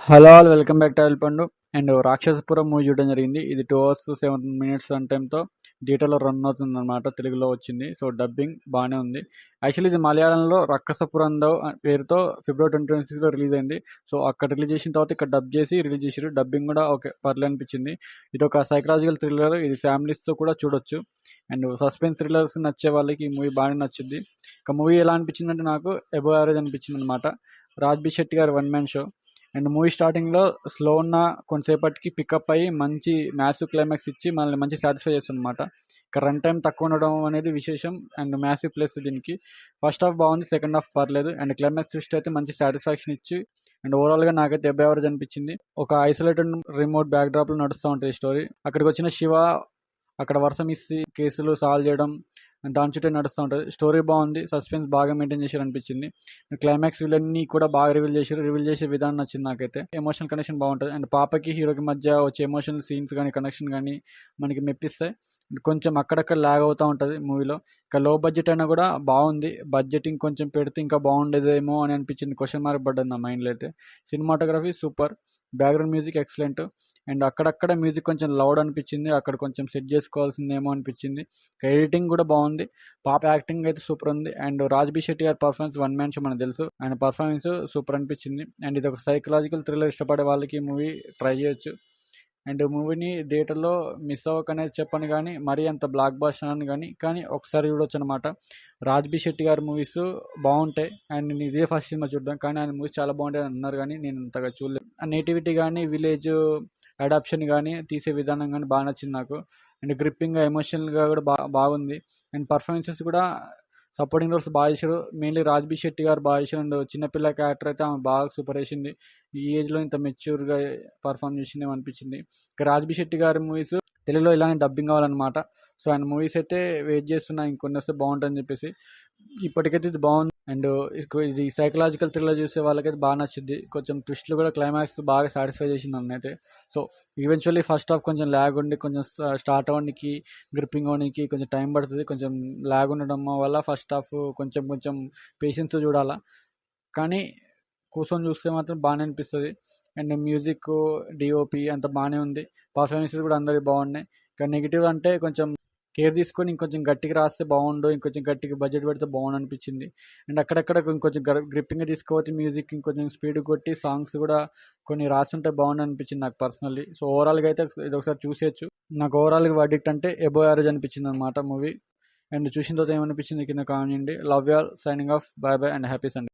Hello all welcome back to oil పండు. And రాక్షసపురం movie చూడడం జరిగింది. ఇది 2 hours 7 minutes రన్ టైంతో థియేటర్లో రన్ అవుతుంది అనమాట. తెలుగులో వచ్చింది. సో డబ్బింగ్ బాగానే ఉంది. యాక్చువల్లీ ఇది మలయాళంలో రక్కసపురందవ్ పేరుతో ఫిబ్రవరి 2026లో రిలీజ్ అయింది. సో అక్కడ రిలీజ్ చేసిన తర్వాత ఇక్కడ డబ్ చేసి రిలీజ్ చేసారు. డబ్బింగ్ కూడా ఓకే పర్లే అనిపించింది. ఇది ఒక సైకలాజికల్ థ్రిల్లర్. ఇది ఫ్యామిలీస్తో కూడా చూడొచ్చు. అండ్ సస్పెన్స్ థ్రిల్లర్స్ నచ్చే వాళ్ళకి ఈ మూవీ బాగా నచ్చుద్ది. ఇక మూవీ ఎలా అనిపించింది అంటే నాకు అబోవ్ యావరేజ్ అనిపించింది అనమాట. రాజ్ బి శెట్టి గారి 1 man షో. అండ్ మూవీ స్టార్టింగ్లో స్లో ఉన్న కొంతసేపటికి పికప్ అయ్యి మంచి మ్యాసివ్ క్లైమాక్స్ ఇచ్చి మనల్ని మంచి సాటిస్ఫై చేస్తుంది అనమాట. ఇక రన్ టైం తక్కువ ఉండడం అనేది విశేషం. అండ్ మ్యాసివ్ ప్లేస్ దీనికి. ఫస్ట్ హాఫ్ బాగుంది, సెకండ్ హాఫ్ పర్లేదు. అండ్ క్లైమాక్స్ ట్విస్ట్ అయితే మంచి సాటిస్ఫాక్షన్ ఇచ్చి అండ్ ఓవరాల్గా నాకైతే అబోవ్ యావరేజ్ అనిపించింది. ఒక ఐసోలేటెడ్ రిమోట్ బ్యాక్డ్రాప్లో నడుస్తూ ఉంటుంది స్టోరీ. అక్కడికి వచ్చిన శివ అక్కడ వరుస మిస్ కేసులు సాల్వ్ చేయడం దాని చుట్టే నడుస్తూ ఉంటుంది. స్టోరీ బాగుంది, సస్పెన్స్ బాగా మెయింటైన్ చేశారు అనిపించింది. క్లైమాక్స్ వీళ్ళన్నీ కూడా బాగా రివీల్ చేశారు. రివీల్ చేసే విధానం నచ్చింది నాకైతే. ఎమోషనల్ కనెక్షన్ బాగుంటుంది. అండ్ పాపకి హీరోకి మధ్య వచ్చే ఎమోషనల్ సీన్స్ కానీ కనెక్షన్ కానీ మనకి మెప్పిస్తాయి. కొంచెం అక్కడక్కడ ల్యాగ్ అవుతూ ఉంటుంది మూవీలో. ఇక లో బడ్జెట్ అయినా కూడా బాగుంది. బడ్జెటింగ్ కొంచెం పెడితే ఇంకా బాగుండేదేమో అని అనిపించింది. క్వశ్చన్ మార్క్ పడ్డది నా మైండ్లో అయితే. Cinematography super, background music excellent. And అక్కడక్కడ మ్యూజిక్ కొంచెం లౌడ్ అనిపించింది. అక్కడ కొంచెం సెట్ చేసుకోవాల్సిందేమో అనిపించింది. ఎడిటింగ్ కూడా బాగుంది. పాప యాక్టింగ్ అయితే సూపర్ ఉంది. అండ్ రాజ్ బి శెట్టి గారి పర్ఫార్మెన్స్ 1 man షో మనకు తెలుసు. ఆయన పర్ఫార్మెన్స్ సూపర్ అనిపించింది. అండ్ ఇది ఒక సైకలాజికల్ థ్రిల్లర్ ఇష్టపడే వాళ్ళకి ఈ మూవీ ట్రై చేయొచ్చు. అండ్ మూవీని థియేటర్లో మిస్ అవ్వకనేది చెప్పను కానీ మరీ అంత బ్లాక్ బాస్టర్ అని కానీ ఒకసారి చూడొచ్చు అనమాట. రాజ్ బి శెట్టి గారి మూవీస్ బాగుంటాయి. అండ్ నేను ఇదే ఫస్ట్ సినిమా చూడడం, కానీ ఆయన మూవీస్ చాలా బాగుంటాయి అన్నారు కానీ నేను అంతగా చూడలేదు. ఆ నేటివిటీ కానీ విలేజ్ అడాప్షన్ కానీ తీసే విధానం కానీ బాగా నచ్చింది నాకు. అండ్ గ్రిప్పింగ్గా ఎమోషనల్గా కూడా బాగుంది. అండ్ పర్ఫార్మెన్సెస్ కూడా సపోర్టింగ్ రోల్స్ బాగా చేశారు. మెయిన్లీ రాజ్ బి శెట్టి గారు బాగా చేశారు. అండ్ చిన్నపిల్ల క్యారెక్టర్ అయితే ఆమె బాగా సూపర్ వేసింది. ఈ ఏజ్లో ఇంత మెచ్యూర్గా పర్ఫామ్ చేసింది అనిపించింది. ఇక రాజ్ బి శెట్టి గారి మూవీస్ తెలుగులో ఇలానే డబ్బింగ్ కావాలన్నమాట. సో ఆయన మూవీస్ అయితే వెయిట్ చేస్తున్నా ఇంకొన్ని వస్తే బాగుంటుందని చెప్పేసి. ఇప్పటికైతే ఇది బాగుంది. అండ్ ఇది సైకలాజికల్ థ్రిల్లర్ చూసే వాళ్ళకైతే బాగా నచ్చింది. కొంచెం ట్విస్ట్లు కూడా క్లైమాక్స్ బాగా సాటిస్ఫై చేసింది నన్నైతే. సో ఈవెన్చువల్లీ ఫస్ట్ హాఫ్ కొంచెం ల్యాగ్ ఉండి కొంచెం స్టార్ట్ అవ్వడానికి గ్రిప్పింగ్ అవ్వడానికి కొంచెం టైం పడుతుంది. కొంచెం ల్యాగ్ ఉండడం వల్ల ఫస్ట్ హాఫ్ కొంచెం కొంచెం పేషెన్స్తో చూడాలా. కానీ కూర్చొని చూస్తే మాత్రం బాగానే అనిపిస్తుంది. అండ్ మ్యూజిక్ డిఓపి అంత బాగానే ఉంది. పర్ఫార్మెన్సెస్ కూడా అందరివి బాగున్నాయి. ఇక నెగిటివ్ అంటే కొంచెం కేర్ తీసుకొని ఇంకొంచెం గట్టిగా రాస్తే బాగుండు, ఇంకొంచెం గట్టిగా బడ్జెట్ పెడితే బాగుండు అనిపించింది. అండ్ అక్కడక్కడ ఇంకొంచెం గ్రిప్పింగ్గా తీసుకోవచ్చు. మ్యూజిక్ ఇంకొంచెం స్పీడ్ కొట్టి సాంగ్స్ కూడా కొన్ని రాస్తుంటే బాగుండు అనిపించింది నాకు పర్సనల్లీ. సో ఓవరాల్గా అయితే ఇది ఒకసారి చూసేయచ్చు. నాకు ఓవరాల్గా వర్డిక్ట్ అంటే అబోవ్ యావరేజ్ అనిపించింది అనమాట మూవీ. అండ్ చూసిన తర్వాత ఏమనిపించింది కింద కామెంట్ చేయండి. Love you all, signing off, by by and happy Sunday.